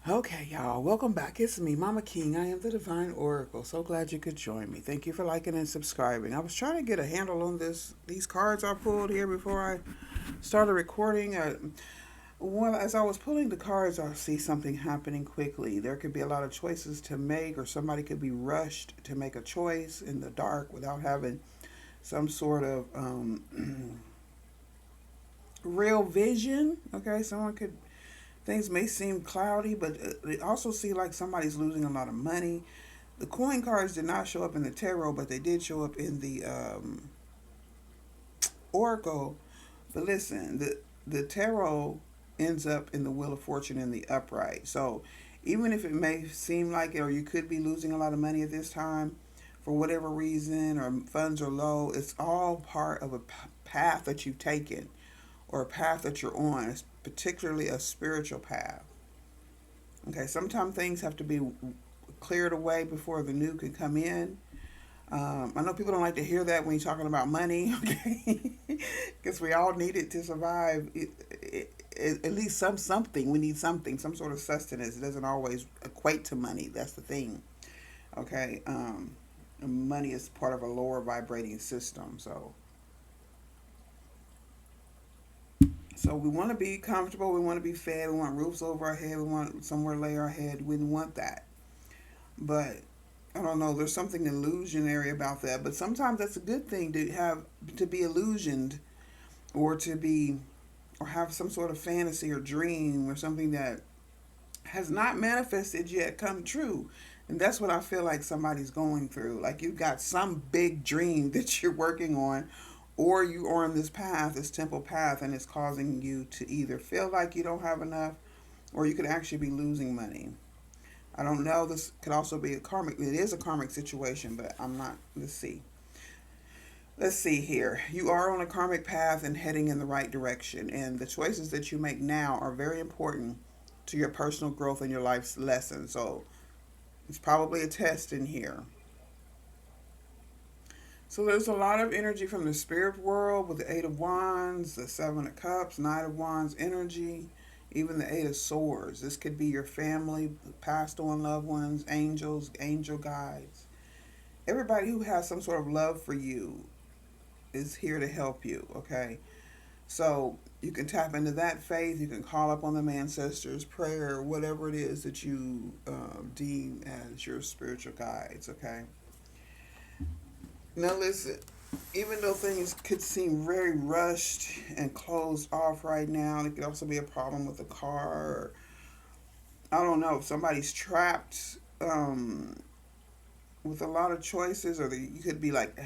Okay, y'all, welcome back. It's me, Mama King. I am the Divine Oracle. So glad you could join me. Thank you for liking and subscribing. I was trying to get a handle on these cards I pulled here before I started recording. As I was pulling the cards, I see something happening quickly. There could be a lot of choices to make, or somebody could be rushed to make a choice in the dark without having some sort of real vision. Okay, someone could things may seem cloudy, but they also see like somebody's losing a lot of money. The coin cards did not show up in the tarot, but they did show up in the oracle. But listen, the tarot ends up in the wheel of fortune in the upright. So even if it may seem like it, or you could be losing a lot of money at this time for whatever reason, or funds are low, it's all part of a path that you've taken or a path that you're on. It's particularly a spiritual path. Okay, sometimes things have to be cleared away before the new can come in. I know people don't like to hear that when you're talking about money, okay? Because we all need it to survive. At least something. We need something, some sort of sustenance. It doesn't always equate to money. That's the thing, okay? Money is part of a lower vibrating system, so we want to be comfortable. We want to be fed. We want roofs over our head. We want somewhere to lay our head. We want that. But I don't know. There's something illusionary about that. But sometimes that's a good thing to be illusioned, or to be or have some sort of fantasy or dream or something that has not manifested yet come true. And that's what I feel like somebody's going through. Like you've got some big dream that you're working on, or you are on this path, this temple path, and it's causing you to either feel like you don't have enough, or you could actually be losing money. I don't know. This could also be a karmic. It is a karmic situation, but I'm not. Let's see. Let's see here. You are on a karmic path and heading in the right direction, and the choices that you make now are very important to your personal growth and your life's lesson. So it's probably a test in here. So there's a lot of energy from the spirit world with the Eight of Wands, the Seven of Cups, Knight of Wands energy, even the Eight of Swords. This could be your family, passed on loved ones, angels, angel guides. Everybody who has some sort of love for you is here to help you, okay? So you can tap into that faith. You can call up on them ancestors, prayer, whatever it is that you deem as your spiritual guides, okay? Now listen, even though things could seem very rushed and closed off right now, it could also be a problem with the car. Or, I don't know if somebody's trapped with a lot of choices, or you could be like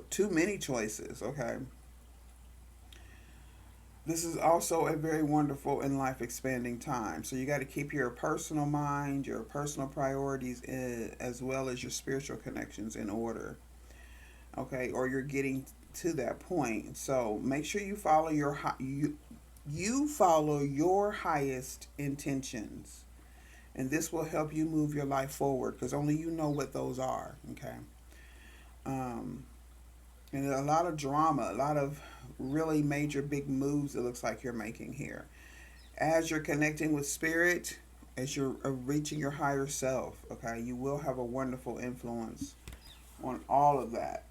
too many choices. Okay, this is also a very wonderful and life expanding time. So you got to keep your personal mind, your personal priorities, as well as your spiritual connections in order. Okay, or you're getting to that point. So make sure you follow your highest intentions, and this will help you move your life forward because only you know what those are. Okay, um, and a lot of drama, a lot of really major big moves. It looks like you're making here as you're connecting with spirit, as you're reaching your higher self. Okay, you will have a wonderful influence on all of that.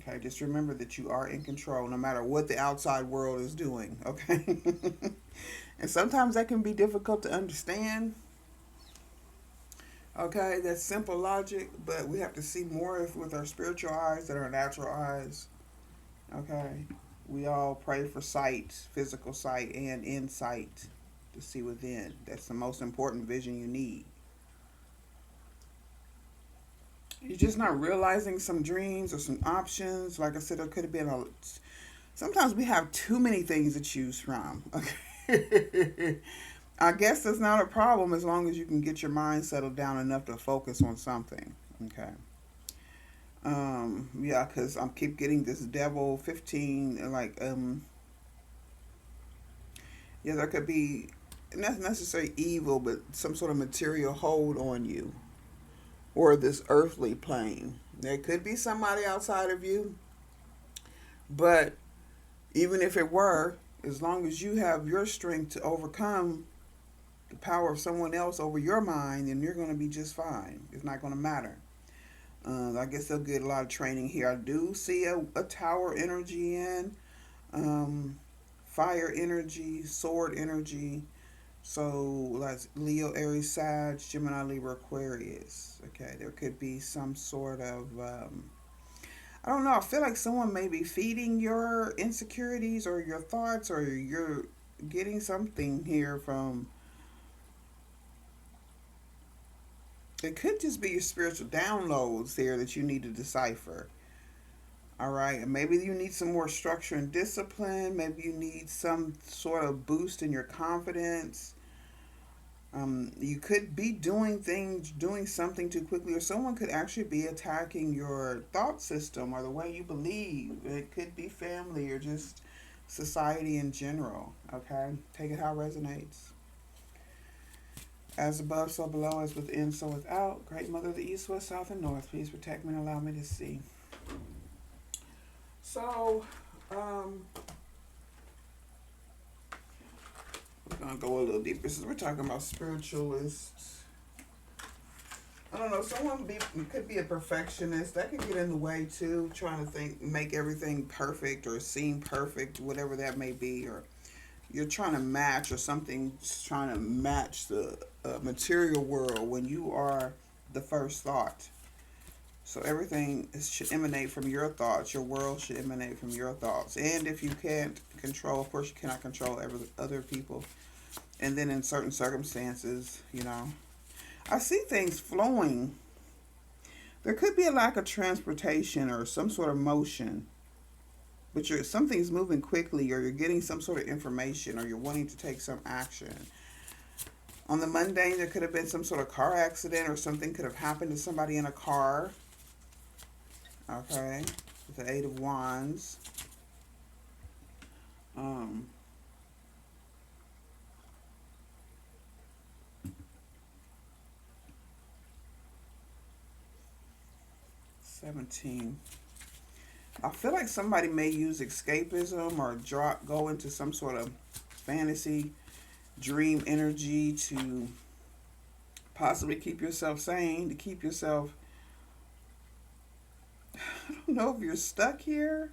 Okay, just remember that you are in control no matter what the outside world is doing. Okay, and sometimes that can be difficult to understand. Okay, that's simple logic, but we have to see more with our spiritual eyes than our natural eyes. Okay, we all pray for sight, physical sight, and insight to see within. That's the most important vision you need. You're just not realizing some dreams or some options. Like I said, there could have been a. Sometimes we have too many things to choose from. Okay. I guess that's not a problem as long as you can get your mind settled down enough to focus on something. Okay. Yeah, because I keep getting this devil 15. Yeah, there could be not necessarily evil, but some sort of material hold on you or this earthly plane. There could be somebody outside of you, but even if it were, as long as you have your strength to overcome the power of someone else over your mind, then you're going to be just fine. It's not going to matter. I guess they'll get a lot of training here. I do see a tower energy in, um, fire energy, sword energy. So, like Leo, Aries, Sag, Gemini, Libra, Aquarius. Okay, there could be some sort of, I don't know, I feel like someone may be feeding your insecurities or your thoughts, or you're getting something here from, it could just be your spiritual downloads here that you need to decipher. All right, and maybe you need some more structure and discipline. Maybe you need some sort of boost in your confidence. You could be doing something too quickly, or someone could actually be attacking your thought system or the way you believe. It could be family or just society in general. Okay, take it how it resonates. As above, so below, as within, so without. Great Mother of the East, West, South, and North, please protect me and allow me to see. So, we're going to go a little deeper since we're talking about spiritualists. I don't know, could be a perfectionist. That can get in the way too, trying to make everything perfect or seem perfect, whatever that may be. Or you're trying to match, or something's trying to match the material world when you are the first thought. So everything should emanate from your thoughts. Your world should emanate from your thoughts. And if you can't control, of course, you cannot control other people. And then in certain circumstances, I see things flowing. There could be a lack of transportation or some sort of motion, but something's moving quickly, or you're getting some sort of information, or you're wanting to take some action. On the mundane, there could have been some sort of car accident, or something could have happened to somebody in a car. Okay, with the Eight of Wands. 17. I feel like somebody may use escapism or go into some sort of fantasy, dream energy to possibly keep yourself sane, to keep yourself, I don't know if you're stuck here.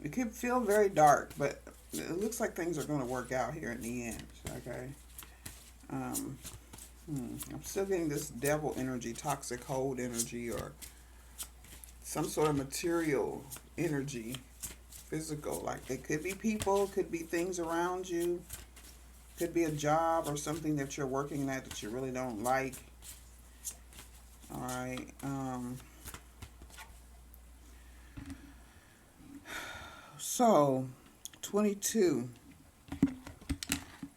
It could feel very dark, but it looks like things are going to work out here in the end. Okay. I'm still getting this devil energy, toxic hold energy, or some sort of material energy, physical. Like it could be people, could be things around you, could be a job or something that you're working at that you really don't like. All right. So, 22.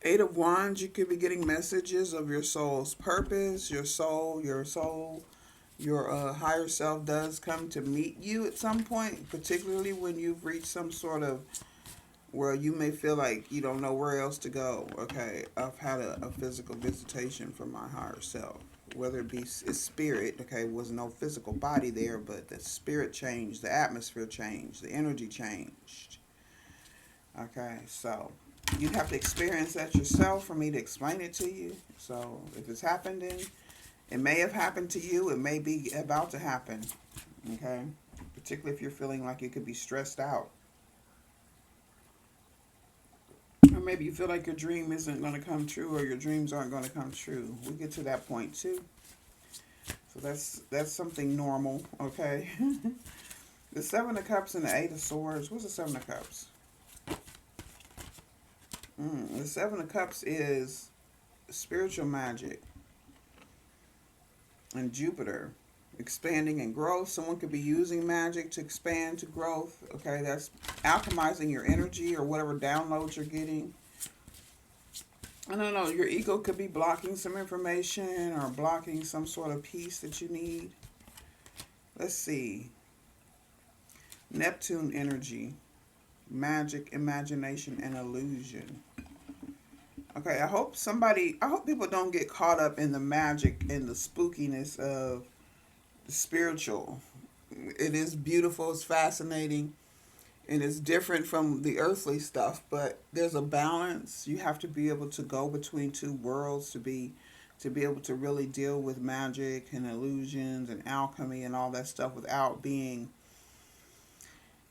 Eight of Wands, you could be getting messages of your soul's purpose. Your higher self does come to meet you at some point, particularly when you've reached some sort of where you may feel like you don't know where else to go. Okay, I've had a physical visitation from my higher self, whether it be spirit. Okay, was no physical body there, but the spirit changed, the atmosphere changed, the energy changed. Okay, so you'd have to experience that yourself for me to explain it to you. So if it's happened, then it may have happened to you. It may be about to happen. Okay, particularly if you're feeling like you could be stressed out. Or maybe you feel like your dream isn't going to come true, or your dreams aren't going to come true. We'll get to that point too. So that's something normal, okay? The Seven of Cups and the Eight of Swords. What's the Seven of Cups? The Seven of Cups is spiritual magic and Jupiter. Expanding and growth. Someone could be using magic to expand to growth. Okay, that's alchemizing your energy or whatever downloads you're getting. I don't know, your ego could be blocking some information or blocking some sort of peace that you need. Let's see. Neptune energy. Magic, imagination, and illusion. Okay, I hope people don't get caught up in the magic and the spookiness of the spiritual. It is beautiful, it's fascinating. and it's different from the earthly stuff, but there's a balance. You have to be able to go between two worlds to be able to really deal with magic and illusions and alchemy and all that stuff without being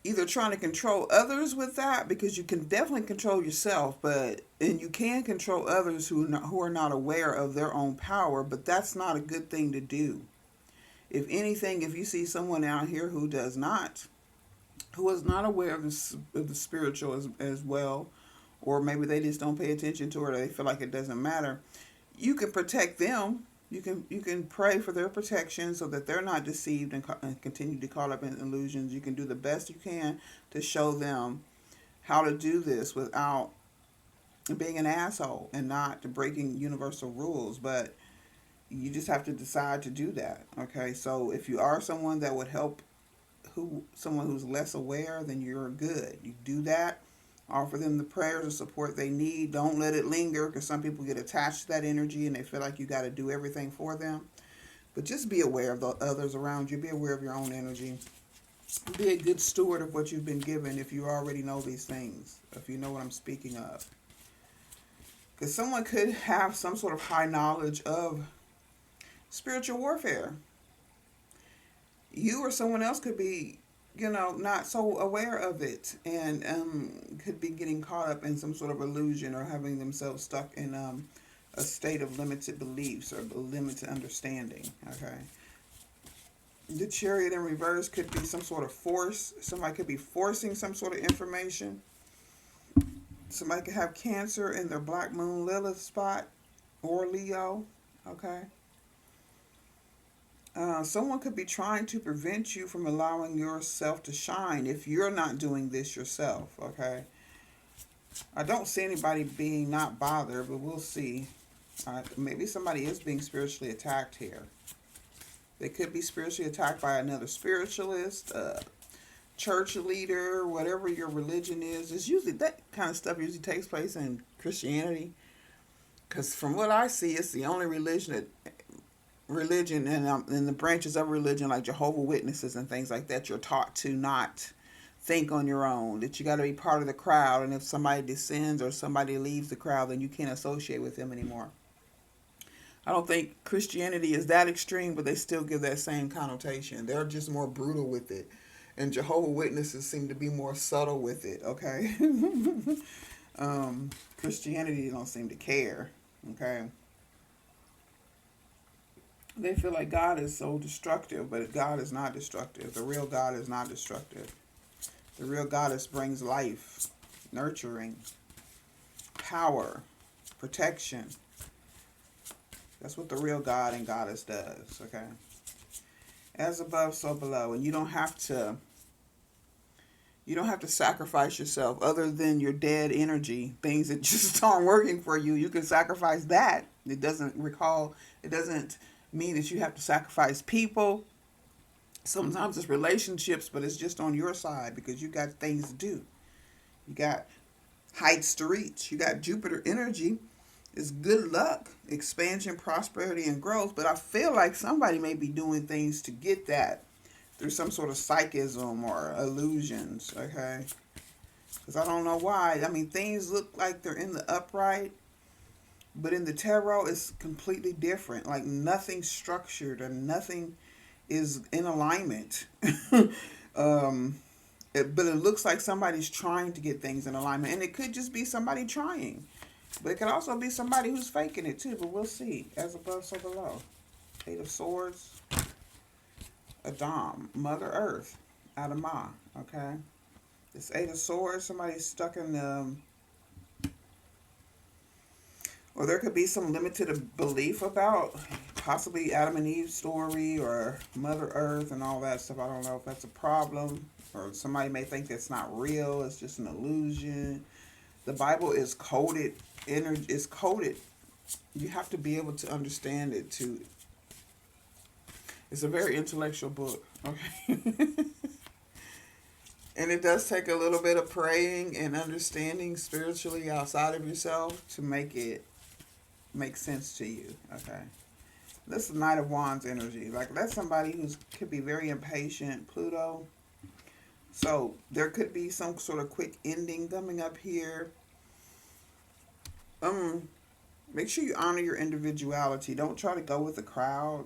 either trying to control others with that, because you can definitely control yourself, but and you can control others who are not aware of their own power, but that's not a good thing to do. If anything, if you see someone out here who is not aware of the spiritual as well, or maybe they just don't pay attention to it, or they feel like it doesn't matter, you can protect them. You can pray for their protection so that they're not deceived and continue to caught up in illusions. You can do the best you can to show them how to do this without being an asshole and not breaking universal rules. But you just have to decide to do that. Okay, so if you are someone that would help someone who's less aware, then you're good. You do that. Offer them the prayers and support they need. Don't let it linger, because some people get attached to that energy and they feel like you got to do everything for them. But just be aware of the others around you. Be aware of your own energy. Be a good steward of what you've been given if you already know these things, if you know what I'm speaking of. Because someone could have some sort of high knowledge of spiritual warfare. You or someone else could be, not so aware of it, and could be getting caught up in some sort of illusion, or having themselves stuck in a state of limited beliefs or limited understanding. Okay. The Chariot in reverse could be some sort of force. Somebody could be forcing some sort of information. Somebody could have Cancer in their Black Moon Lilith spot, or Leo. Okay. Someone could be trying to prevent you from allowing yourself to shine if you're not doing this yourself. Okay. I don't see anybody being not bothered, but we'll see. Maybe somebody is being spiritually attacked here. They could be spiritually attacked by another spiritualist, church leader, whatever your religion is. It's usually that kind of stuff usually takes place in Christianity, because from what I see, it's the only religion and the branches of religion like Jehovah's Witnesses and things like that, you're taught to not think on your own, that you got to be part of the crowd, and if somebody descends or somebody leaves the crowd, then you can't associate with them anymore. I don't think Christianity is that extreme, but they still give that same connotation. They're just more brutal with it, and Jehovah's Witnesses seem to be more subtle with it. Okay. Christianity don't seem to care. Okay. They feel like God is so destructive, but God is not destructive. The real God is not destructive. The real goddess brings life, nurturing, power, protection. That's what the real God and goddess does, okay? As above, so below. And you don't have to sacrifice yourself other than your dead energy, things that just aren't working for you. You can sacrifice that. It doesn't mean that you have to sacrifice people. Sometimes it's relationships, but it's just on your side because you got things to do. You got heights to reach. You got Jupiter energy. It's good luck, expansion, prosperity, and growth. But I feel like somebody may be doing things to get that through some sort of psychism or illusions, okay? Because I don't know why. I mean, things look like they're in the upright, but in the tarot, it's completely different. Like nothing's structured and nothing is in alignment. But it looks like somebody's trying to get things in alignment. And it could just be somebody trying. But it could also be somebody who's faking it too. But we'll see. As above, so below. Eight of Swords. Adam. Mother Earth. Adama. Okay. This Eight of Swords. Somebody's stuck in the... Or there could be some limited belief about possibly Adam and Eve's story or Mother Earth and all that stuff. I don't know if that's a problem. Or somebody may think that's not real. It's just an illusion. The Bible is coded. It's coded. You have to be able to understand it too. It's a very intellectual book. Okay. And it does take a little bit of praying and understanding spiritually outside of yourself to make it make sense to you. Okay. This is Knight of Wands energy. Like that's somebody who could be very impatient. Pluto. So there could be some sort of quick ending coming up here. Um, Make sure you honor your individuality. Don't try to go with the crowd.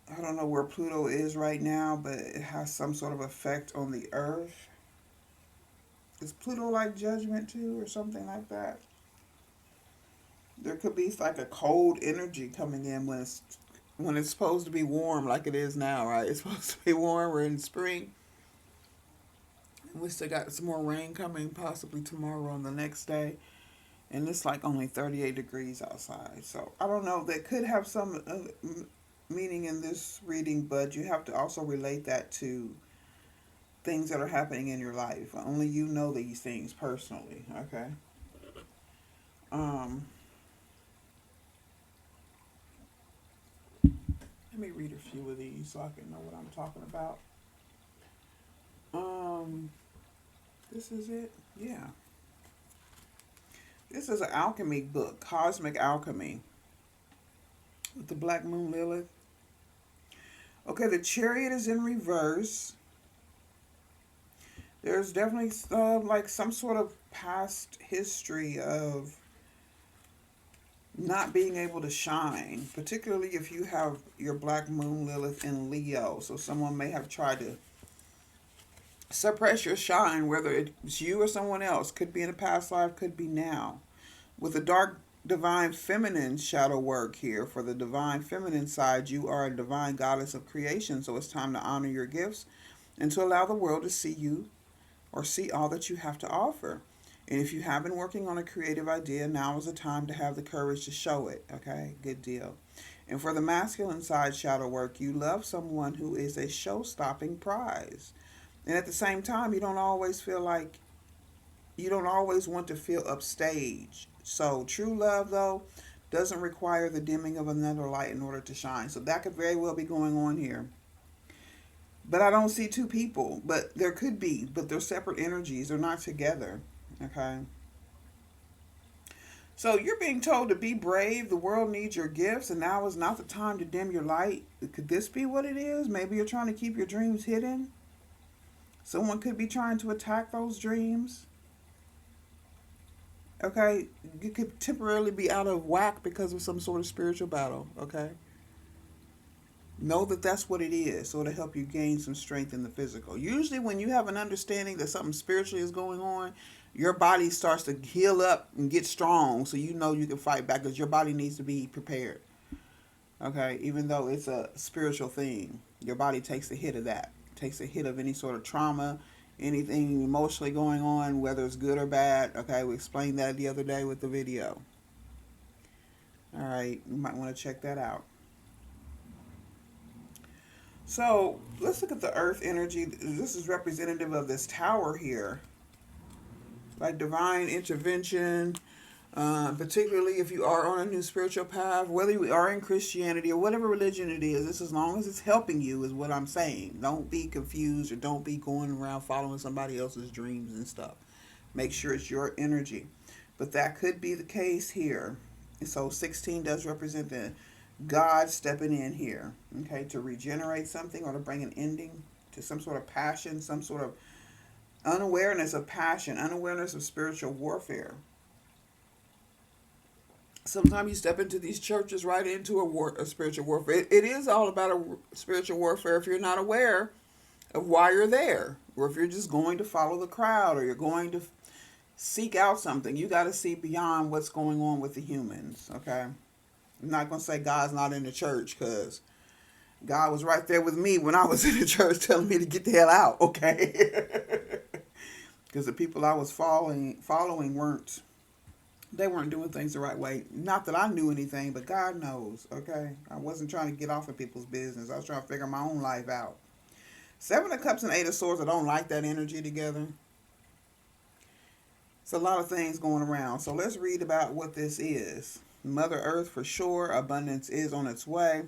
I don't know where Pluto is right now, but it has some sort of effect on the Earth. Is Pluto like judgment too, or something like that? There could be like a cold energy coming in when it's supposed to be warm, like it is now, right? It's supposed to be warm. We're in spring. We still got some more rain coming, possibly tomorrow and the next day, and it's like only 38 degrees outside. So I don't know. That could have some meaning in this reading, but you have to also relate that to things that are happening in your life. Only you know these things personally. Okay. Um, Let me read a few of these so I can know what I'm talking about. Um, this is it. Yeah. This is an alchemy book, Cosmic Alchemy, with the Black Moon Lilith. Okay, the Chariot is in reverse. There's definitely like some sort of past history of not being able to shine, particularly if you have your Black Moon Lilith in Leo. So someone may have tried to suppress your shine, whether it's you or someone else. Could be in a past life, could be now. With the dark divine feminine shadow work here, for the divine feminine side, you are a divine goddess of creation. So it's time to honor your gifts and to allow the world to see you or see all that you have to offer. And if you have been working on a creative idea, now is the time to have the courage to show it. Okay, good deal. And for the masculine side shadow work, you love someone who is a show stopping prize. And at the same time, you don't always want to feel upstage. So true love, though, doesn't require the dimming of another light in order to shine. So that could very well be going on here. But I don't see two people. But there could be. But they're separate energies. They're not together. Okay. So you're being told to be brave. The world needs your gifts, and now is not the time to dim your light. Could this be what it is? Maybe you're trying to keep your dreams hidden. Someone could be trying to attack those dreams. Okay, you could temporarily be out of whack because of some sort of spiritual battle. Okay, know that that's what it is, so to help you gain some strength in the physical. Usually, when you have an understanding that something spiritually is going on, your body starts to heal up and get strong, so you know you can fight back because your body needs to be prepared. Okay, even though it's a spiritual thing, your body takes a hit of that, takes a hit of any sort of trauma, anything emotionally going on, whether it's good or bad. Okay, we explained that the other day with the video. All right, you might want to check that out. So let's look at the earth energy. This is representative of this tower here, like divine intervention, particularly if you are on a new spiritual path, whether you are in Christianity or whatever religion it is, this as long as it's helping you is what I'm saying. Don't be confused or don't be going around following somebody else's dreams and stuff. Make sure it's your energy. But that could be the case here. So 16 does represent the God stepping in here, okay, to regenerate something or to bring an ending to some sort of passion, some sort of unawareness of passion, unawareness of spiritual warfare. Sometimes you step into these churches right into a spiritual warfare. It is all about a spiritual warfare if you're not aware of why you're there, or if you're just going to follow the crowd, or you're going to seek out something. You got to see beyond what's going on with the humans. Okay, I'm not gonna say God's not in the church because God was right there with me when I was in the church, telling me to get the hell out. Okay, because the people I was following weren't doing things the right way. Not that I knew anything, but God knows, okay? I wasn't trying to get off of people's business. I was trying to figure my own life out. Seven of Cups and Eight of Swords, I don't like that energy together. It's a lot of things going around. So let's read about what this is. Mother Earth for sure, abundance is on its way,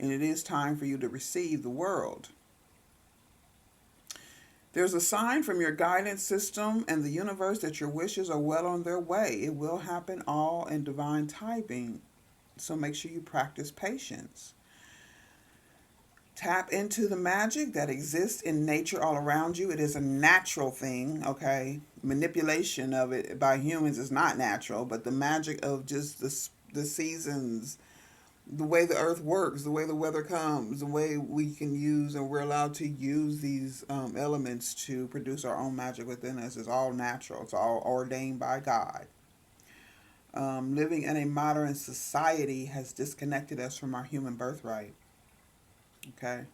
and it is time for you to receive the world. There's a sign from your guidance system and the universe that your wishes are well on their way. It will happen all in divine timing. So make sure you practice patience. Tap into the magic that exists in nature all around you. It is a natural thing, okay? Manipulation of it by humans is not natural, but the magic of just the seasons, the way the earth works, the way the weather comes, the way we can use and we're allowed to use these elements to produce our own magic within us is all natural. It's all ordained by God. Living in a modern society has disconnected us from our human birthright. Okay.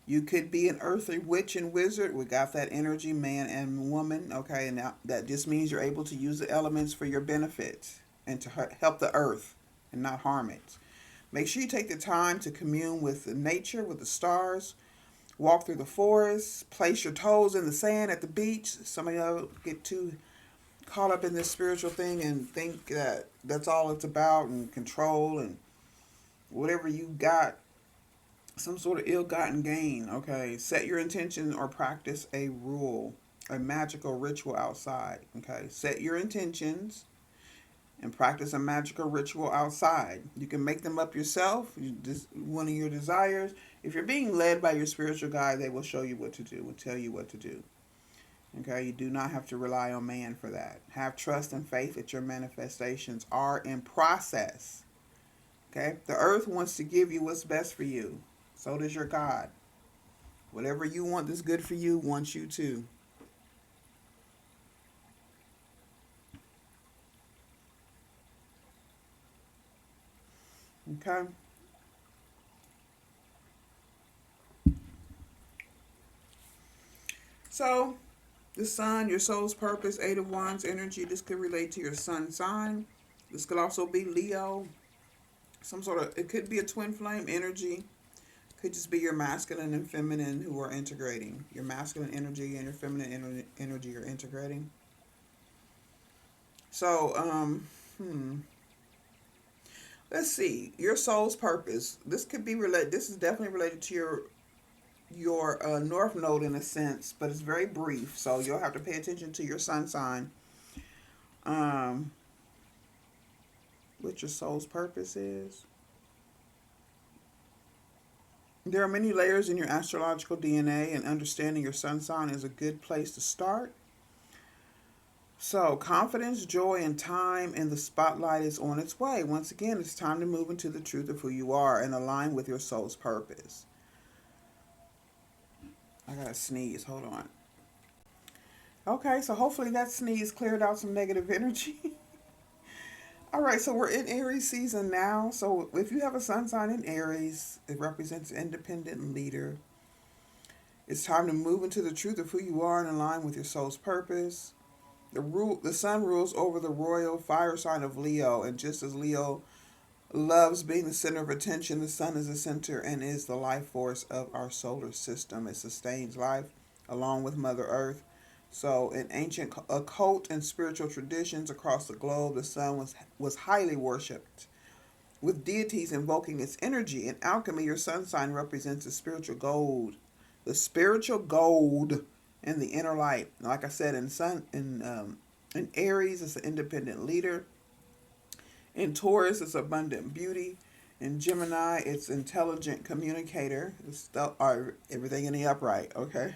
You could be an earthly witch and wizard. We got that energy, man and woman. Okay. And that just means you're able to use the elements for your benefit and to help the earth and not harm it. Make sure you take the time to commune with the nature, with the stars, walk through the forest, place your toes in the sand at the beach. Some of y'all get too caught up in this spiritual thing and think that that's all it's about and control and whatever you got, some sort of ill-gotten gain. Okay, set your intention or practice a rule, a magical ritual outside. Okay, set your intentions and practice a magical ritual outside. You can make them up yourself. One of your desires. If you're being led by your spiritual guide, they will show you what to do, will tell you what to do. Okay, you do not have to rely on man for that. Have trust and faith that your manifestations are in process. Okay, the earth wants to give you what's best for you. So does your God. Whatever you want that's good for you wants you to. Okay. So, the sun, your soul's purpose, Eight of Wands energy. This could relate to your sun sign. This could also be Leo. Some sort of, it could be a twin flame energy. Could just be your masculine and feminine who are integrating. Your masculine energy and your feminine energy are integrating. So, let's see. Your soul's purpose. This could be related. This is definitely related to your north node in a sense, but it's very brief. So you'll have to pay attention to your sun sign. Um, what your soul's purpose is. There are many layers in your astrological DNA, and understanding your sun sign is a good place to start. So, confidence, joy, and time in the spotlight is on its way. Once again, it's time to move into the truth of who you are and align with your soul's purpose. I gotta sneeze. Hold on. Okay, so hopefully that sneeze cleared out some negative energy. All right, so we're in Aries season now. So if you have a sun sign in Aries, it represents an independent leader. It's time to move into the truth of who you are and align with your soul's purpose. The sun rules over the royal fire sign of Leo, and just as Leo loves being the center of attention, the sun is the center and is the life force of our solar system. It sustains life along with Mother Earth. So, in ancient occult and spiritual traditions across the globe, the sun was highly worshipped, with deities invoking its energy. In alchemy, your sun sign represents the spiritual gold and the inner light. Like I said, in Aries, it's an independent leader. In Taurus, it's abundant beauty. In Gemini, it's intelligent communicator. It's everything in the upright, okay?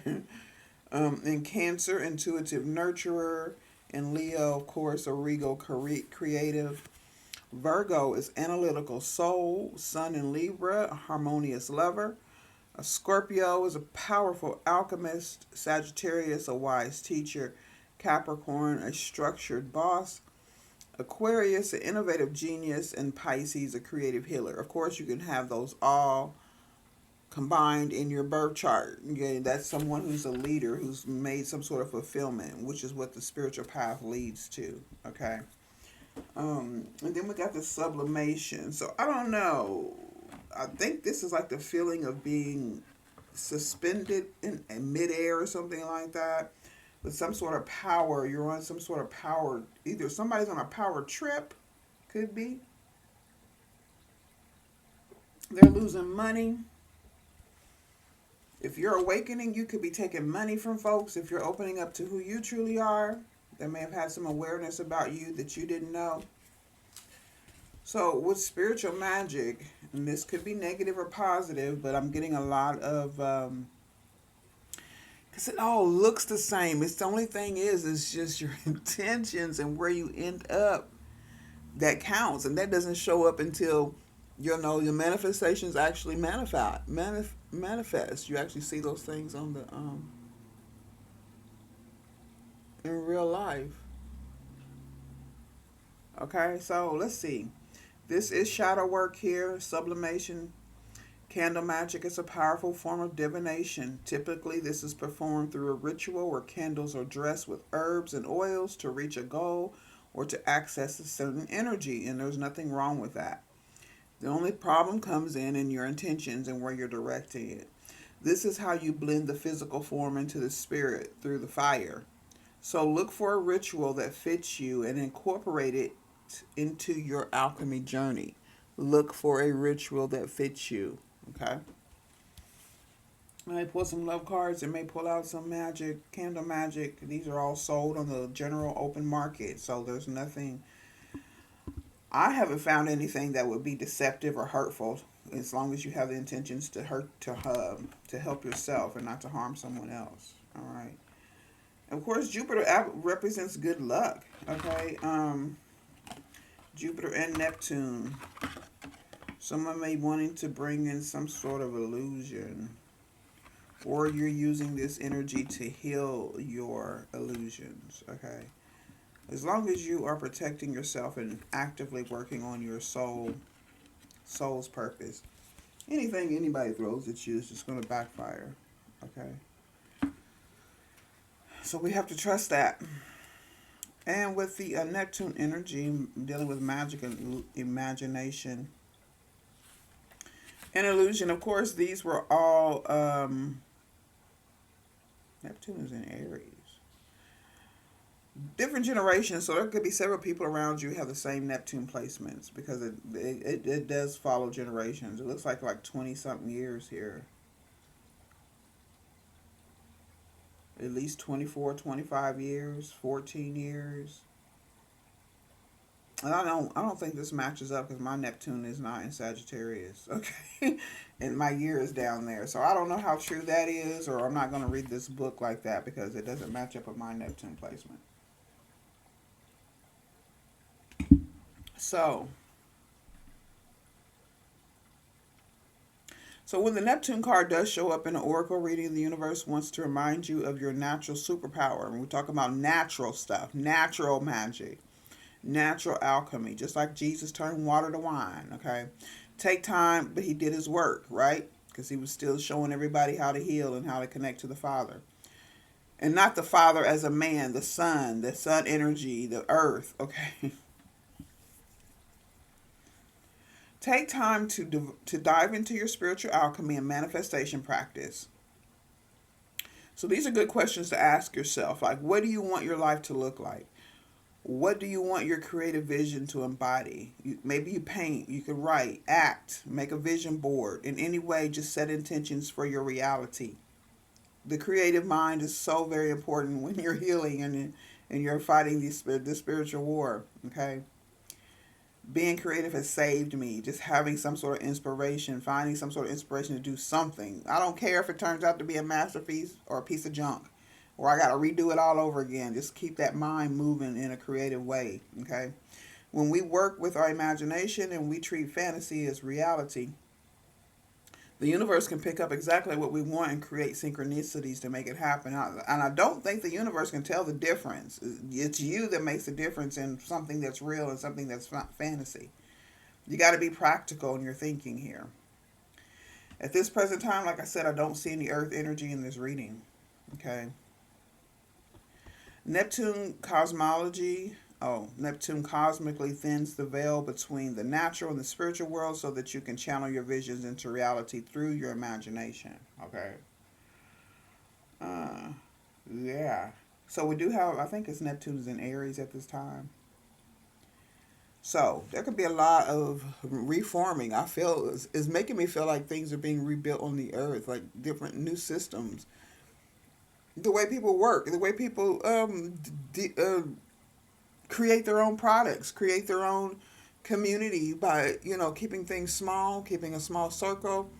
In Cancer, intuitive nurturer. In Leo, of course, a regal creative. Virgo is analytical soul. Sun in Libra, a harmonious lover. A Scorpio is a powerful alchemist. Sagittarius, a wise teacher. Capricorn, a structured boss. Aquarius, an innovative genius. And Pisces, a creative healer. Of course, you can have those all combined in your birth chart. Okay, that's someone who's a leader who's made some sort of fulfillment, which is what the spiritual path leads to. Okay. And then we got the sublimation. So I don't know. I think this is like the feeling of being suspended in midair or something like that. With some sort of power. You're on some sort of power. Either somebody's on a power trip, could be. They're losing money. If you're awakening, you could be taking money from folks. If you're opening up to who you truly are, they may have had some awareness about you that you didn't know. So with spiritual magic, and this could be negative or positive, but I'm getting a lot of because it all looks the same. It's the only thing is it's just your intentions and where you end up that counts, and that doesn't show up until your manifestations actually manifest. You actually see those things on the in real life. Okay, so let's see. This is shadow work here, sublimation. Candle magic is a powerful form of divination. Typically, this is performed through a ritual where candles are dressed with herbs and oils to reach a goal or to access a certain energy, and there's nothing wrong with that. The only problem comes in your intentions and where you're directing it. This is how you blend the physical form into the spirit through the fire. So look for a ritual that fits you and incorporate it into your alchemy journey. Look for a ritual that fits you. Okay. I may pull some love cards and may pull out some magic, candle magic. These are all sold on the general open market, so there's nothing. I haven't found anything that would be deceptive or hurtful, as long as you have the intentions to help yourself and not to harm someone else. All right. Of course, Jupiter represents good luck. Okay. Jupiter and Neptune. Someone may be wanting to bring in some sort of illusion, or you're using this energy to heal your illusions. Okay. As long as you are protecting yourself and actively working on your soul's purpose, anything anybody throws at you is just going to backfire. Okay. So we have to trust that. And with the Neptune energy, dealing with magic and imagination and illusion, of course, these were all. Neptune is in Aries. Different generations, so there could be several people around you who have the same Neptune placements because it does follow generations. It looks like 20 something years here. At least 24, 25 years, 14 years. And I don't think this matches up because my Neptune is not in Sagittarius. Okay. And my year is down there. So I don't know how true that is, or I'm not going to read this book like that because it doesn't match up with my Neptune placement. So So when the Neptune card does show up in an oracle reading, the universe wants to remind you of your natural superpower. And we talk about natural stuff, natural magic, natural alchemy, just like Jesus turned water to wine, okay? Take time, but he did his work, right? Because he was still showing everybody how to heal and how to connect to the Father. And not the Father as a man, the sun energy, the earth, okay? Take time to dive into your spiritual alchemy and manifestation practice. So these are good questions to ask yourself. Like, what do you want your life to look like? What do you want your creative vision to embody? Maybe you paint, you can write, act, make a vision board. In any way, just set intentions for your reality. The creative mind is so very important when you're healing and you're fighting this spiritual war. Okay, being creative has saved me. Just having some sort of inspiration, finding some sort of inspiration to do something. I don't care if it turns out to be a masterpiece or a piece of junk, or I got to redo it all over again. Just keep that mind moving in a creative way. Okay, when we work with our imagination and we treat fantasy as reality, the universe can pick up exactly what we want and create synchronicities to make it happen. And I don't think the universe can tell the difference. It's you that makes the difference in something that's real and something that's not fantasy. You got to be practical in your thinking here. At this present time, like I said, I don't see any earth energy in this reading. Okay. Neptune cosmology. Oh, Neptune cosmically thins the veil between the natural and the spiritual world so that you can channel your visions into reality through your imagination. Okay. Uh, yeah. So we do have, I think it's Neptune's in Aries at this time. So there could be a lot of reforming. I feel it's making me feel like things are being rebuilt on the earth, like different new systems. The way people work, the way people create their own products, create their own community by, keeping things small, keeping a small circle.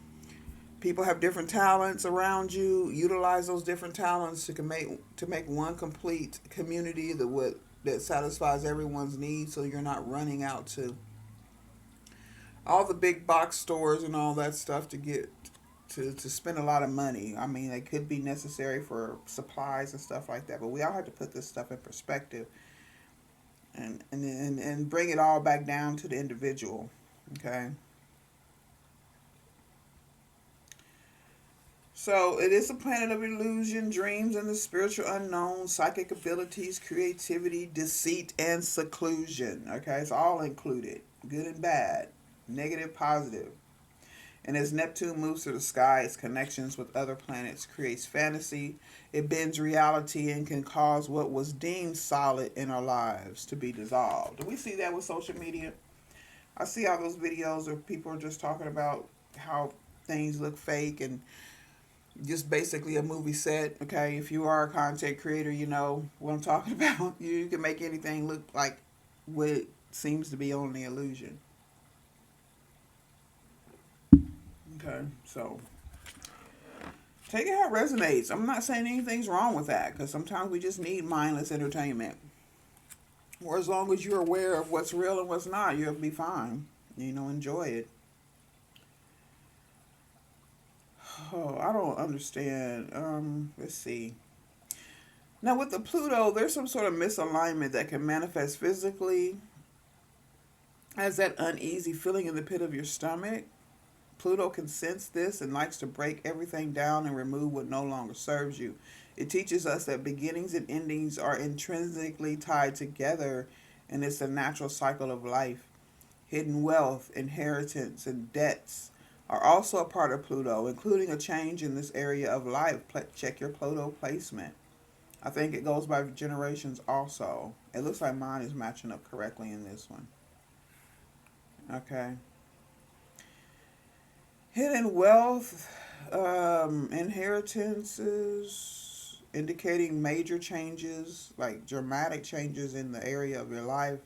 People have different talents around you. Utilize those different talents to make one complete community that satisfies everyone's needs, so you're not running out to all the big box stores and all that stuff to spend a lot of money. I mean, it could be necessary for supplies and stuff like that, but we all have to put this stuff in perspective and bring it all back down to the individual. Okay. So it is a planet of illusion, dreams, and the spiritual unknown, psychic abilities, creativity, deceit, and seclusion. Okay, it's all included, good and bad, negative, positive. And as Neptune moves through the sky, its connections with other planets creates fantasy. It bends reality and can cause what was deemed solid in our lives to be dissolved. Do we see that with social media? I see all those videos where people are just talking about how things look fake and just basically a movie set. Okay, if you are a content creator, you know what I'm talking about. You can make anything look like what it seems to be only illusion. Okay, so take it how it resonates. I'm not saying anything's wrong with that, because sometimes we just need mindless entertainment. Or as long as you're aware of what's real and what's not, you'll be fine. Enjoy it. Oh, I don't understand. Let's see. Now with the Pluto, there's some sort of misalignment that can manifest physically as that uneasy feeling in the pit of your stomach. Pluto can sense this and likes to break everything down and remove what no longer serves you. It teaches us that beginnings and endings are intrinsically tied together, and it's a natural cycle of life. Hidden wealth, inheritance, and debts are also a part of Pluto, including a change in this area of life. Check your Pluto placement. I think it goes by generations also. It looks like mine is matching up correctly in this one. Okay. Hidden wealth, inheritances, indicating major changes, like dramatic changes in the area of your life.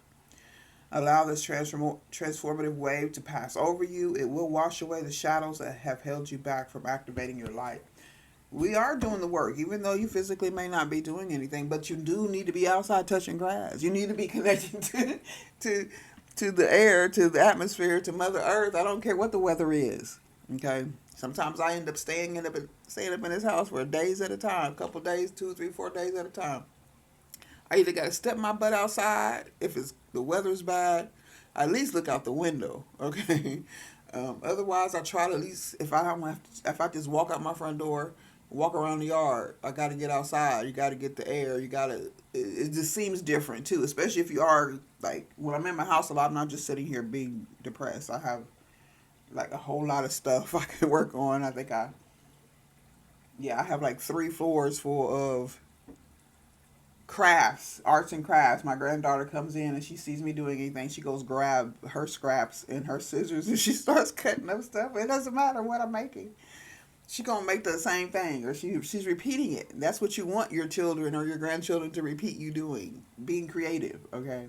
Allow this transformative wave to pass over you. It will wash away the shadows that have held you back from activating your light. We are doing the work, even though you physically may not be doing anything, but you do need to be outside touching grass. You need to be connecting to, to the air, to the atmosphere, to Mother Earth. I don't care what the weather is. Okay. Sometimes I end up staying up in this house for days at a time, a couple days, 2, 3, 4 days at a time. I either got to step my butt outside if the weather's bad. I at least look out the window. Okay. Otherwise, I try to at least if I just walk out my front door, walk around the yard, I got to get outside. You got to get the air. You got to. It just seems different too, especially if you are like when I'm in my house a lot. I'm not just sitting here being depressed. I have like a whole lot of stuff I can work on. I have like 3 floors full of crafts, arts and crafts. My granddaughter comes in and she sees me doing anything. She goes grab her scraps and her scissors and she starts cutting up stuff. It doesn't matter what I'm making. She gonna make the same thing, or she's repeating it. That's what you want your children or your grandchildren to repeat you doing, being creative. Okay,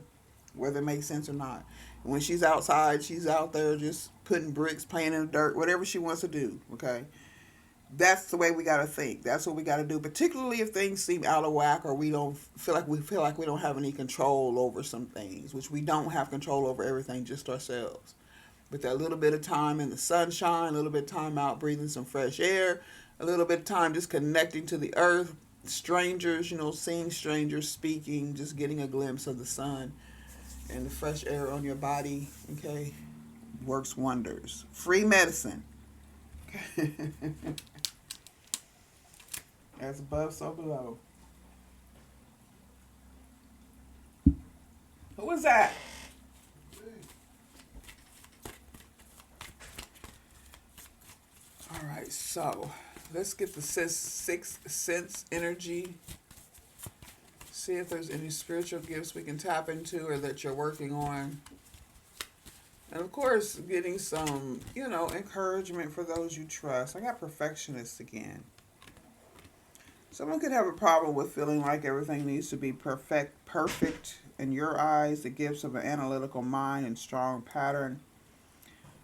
whether it makes sense or not. When she's outside, she's out there just putting bricks, playing in the dirt, whatever she wants to do. Okay, that's the way we got to think. That's what we got to do, particularly if things seem out of whack or we feel like we don't have any control over some things, which we don't have control over everything, just ourselves. With that little bit of time in the sunshine, a little bit of time out breathing some fresh air, a little bit of time just connecting to the earth, strangers, seeing strangers, speaking, just getting a glimpse of the sun and the fresh air on your body, okay, works wonders. Free medicine. As above, so below. Who was that? All right, so let's get the sixth sense energy. See if there's any spiritual gifts we can tap into or that you're working on. And of course, getting some, encouragement for those you trust. I got perfectionists again. Someone could have a problem with feeling like everything needs to be perfect in your eyes, the gifts of an analytical mind and strong pattern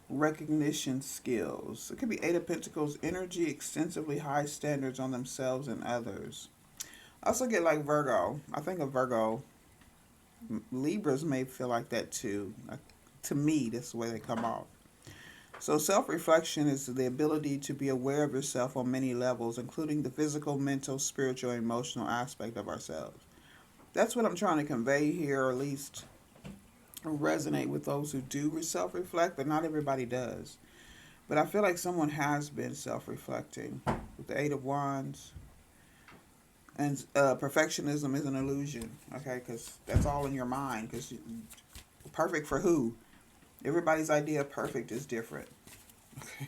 recognition skills. It could be Eight of Pentacles energy, extensively high standards on themselves and others. I also get like Virgo. I think of Virgo. Libras may feel like that too. To me, that's the way they come off. So self-reflection is the ability to be aware of yourself on many levels, including the physical, mental, spiritual, and emotional aspect of ourselves. That's what I'm trying to convey here, or at least resonate with those who do self-reflect, but not everybody does. But I feel like someone has been self-reflecting with the Eight of Wands. And perfectionism is an illusion, okay? Because that's all in your mind. Because perfect for who? Everybody's idea of perfect is different. Okay.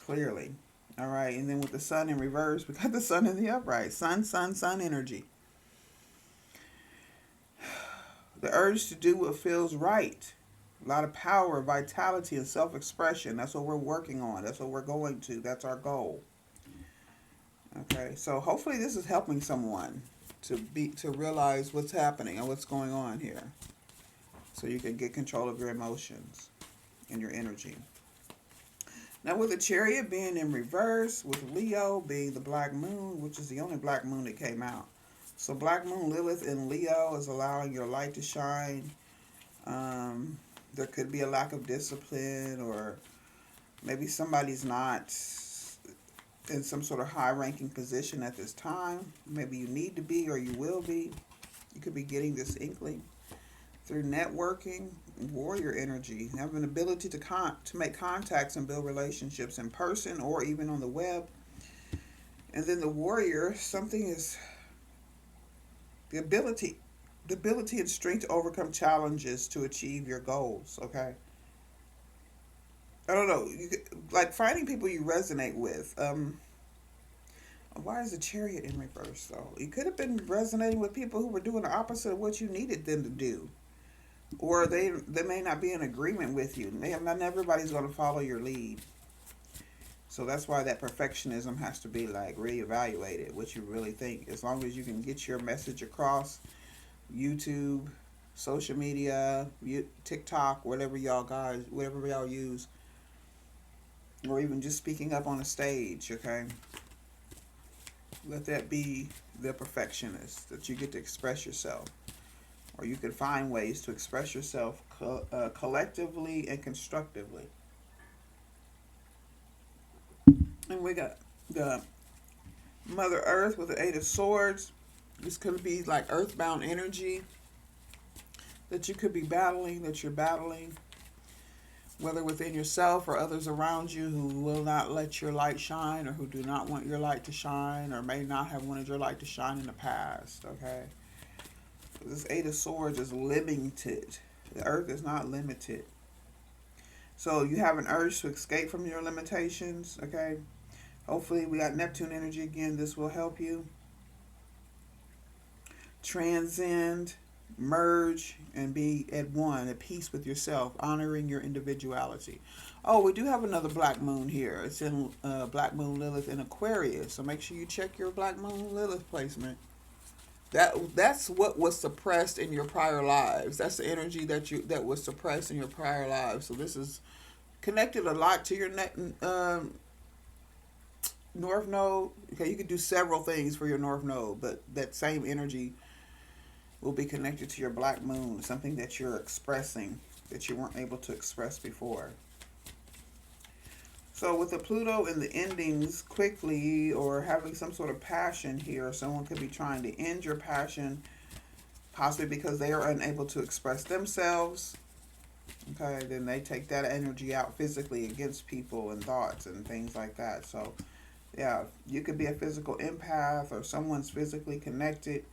Clearly. All right. And then with the sun in reverse, we got the sun in the upright. Sun, sun, sun energy. The urge to do what feels right. A lot of power, vitality, and self-expression. That's what we're working on. That's what we're going to. That's our goal. Okay. So hopefully this is helping someone to realize what's happening and what's going on here, so you can get control of your emotions and your energy. Now with the Chariot being in reverse, with Leo being the black moon, which is the only black moon that came out. So black moon Lilith in Leo is allowing your light to shine. There could be a lack of discipline, or maybe somebody's not in some sort of high-ranking position at this time. Maybe you need to be, or you will be. You could be getting this inkling through networking, warrior energy. You have an ability to make contacts and build relationships in person or even on the web. And then the warrior, something is the ability and strength to overcome challenges to achieve your goals. Okay. I don't know, like finding people you resonate with. Why is the Chariot in reverse though? You could have been resonating with people who were doing the opposite of what you needed them to do. Or they may not be in agreement with you. Not everybody's going to follow your lead. So that's why that perfectionism has to be like reevaluated, what you really think. As long as you can get your message across, YouTube, social media, TikTok, whatever y'all use, or even just speaking up on a stage, okay? Let that be the perfectionist, that you get to express yourself. Or you can find ways to express yourself collectively and constructively. And we got the Mother Earth with the Eight of Swords. This could be like earthbound energy that you could be battling, that you're battling, whether within yourself or others around you who will not let your light shine, or who do not want your light to shine, or may not have wanted your light to shine in the past, okay? This Eight of Swords is limited. The earth is not limited. So you have an urge to escape from your limitations, okay? Hopefully we got Neptune energy again. This will help you transcend, merge, and be at one, at peace with yourself, honoring your individuality. Oh, we do have another black moon here. It's in black moon Lilith in Aquarius. So make sure you check your black moon Lilith placement. That's what was suppressed in your prior lives. That's the energy that was suppressed in your prior lives. So this is connected a lot to your North Node. Okay, you could do several things for your North Node, but that same energy will be connected to your black moon, something that you're expressing that you weren't able to express before. So with the Pluto in the endings quickly, or having some sort of passion here, someone could be trying to end your passion, possibly because they are unable to express themselves. Okay, then they take that energy out physically against people and thoughts and things like that. So yeah, you could be a physical empath, or someone's physically connected.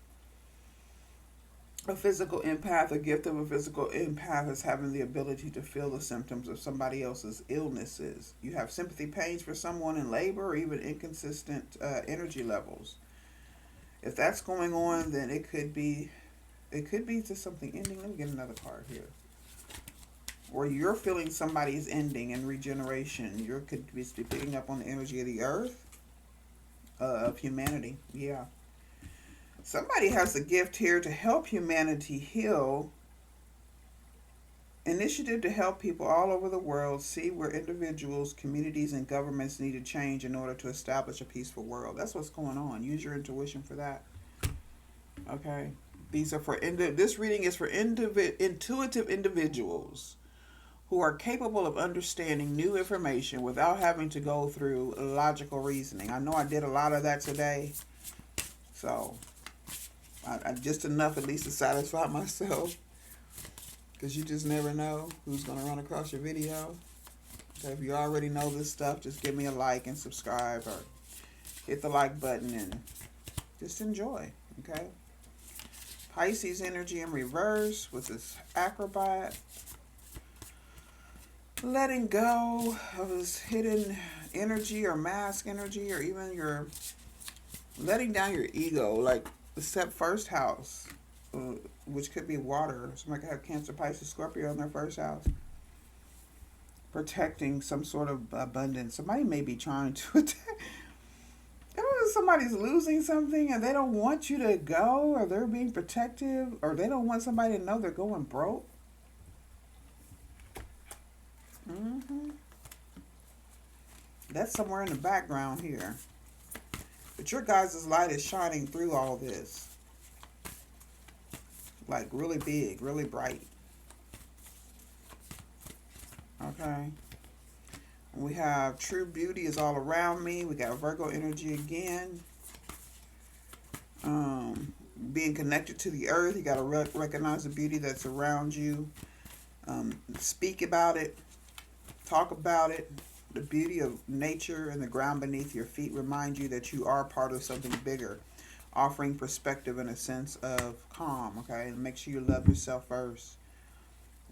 A physical empath, a gift of a physical empath is having the ability to feel the symptoms of somebody else's illnesses. You have sympathy pains for someone in labor, or even inconsistent energy levels. If that's going on, then it could be just something ending. Let me get another card here. Or you're feeling somebody's ending and regeneration. You could be picking up on the energy of the earth, of humanity. Yeah. Somebody has a gift here to help humanity heal. Initiative to help people all over the world see where individuals, communities, and governments need to change in order to establish a peaceful world. That's what's going on. Use your intuition for that. Okay. These are for this reading is for intuitive individuals who are capable of understanding new information without having to go through logical reasoning. I know I did a lot of that today, so I just enough at least to satisfy myself, because you just never know who's going to run across your video. So if you already know this stuff, just give me a like and subscribe, or hit the like button and just enjoy. Okay. Pisces energy in reverse with this acrobat. Letting go of this hidden energy or mask energy, or even your letting down your ego, like the first house, which could be water. Somebody could have Cancer, Pisces, Scorpio in their first house. Protecting some sort of abundance. Somebody may be trying to attack. Somebody's losing something and they don't want you to go, or they're being protective, or they don't want somebody to know they're going broke. That's somewhere in the background here. But your guys' light is shining through all this. Like really big, really bright. Okay. We have true beauty is all around me. We got Virgo energy again. Being connected to the earth, you got to recognize the beauty that's around you. Speak about it. Talk about it. The beauty of nature and the ground beneath your feet remind you that you are part of something bigger, offering perspective and a sense of calm. Okay, and make sure you love yourself first.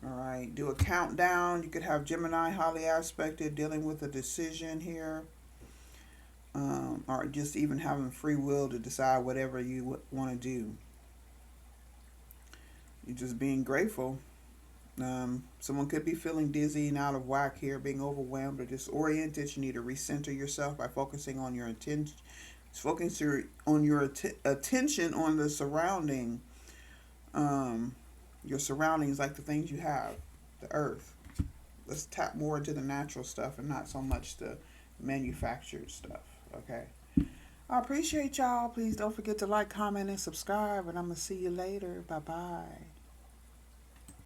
All right, do a countdown. You could have Gemini highly aspected, dealing with a decision here, or just even having free will to decide whatever you want to do. You're just being grateful. Someone could be feeling dizzy and out of whack here, being overwhelmed or disoriented. You need to recenter yourself by focusing on your attention, attention on the surrounding, your surroundings, like the things you have, the earth. Let's tap more into the natural stuff and not so much the manufactured stuff. Okay. I appreciate y'all. Please don't forget to like, comment, and subscribe. And I'm going to see you later. Bye-bye.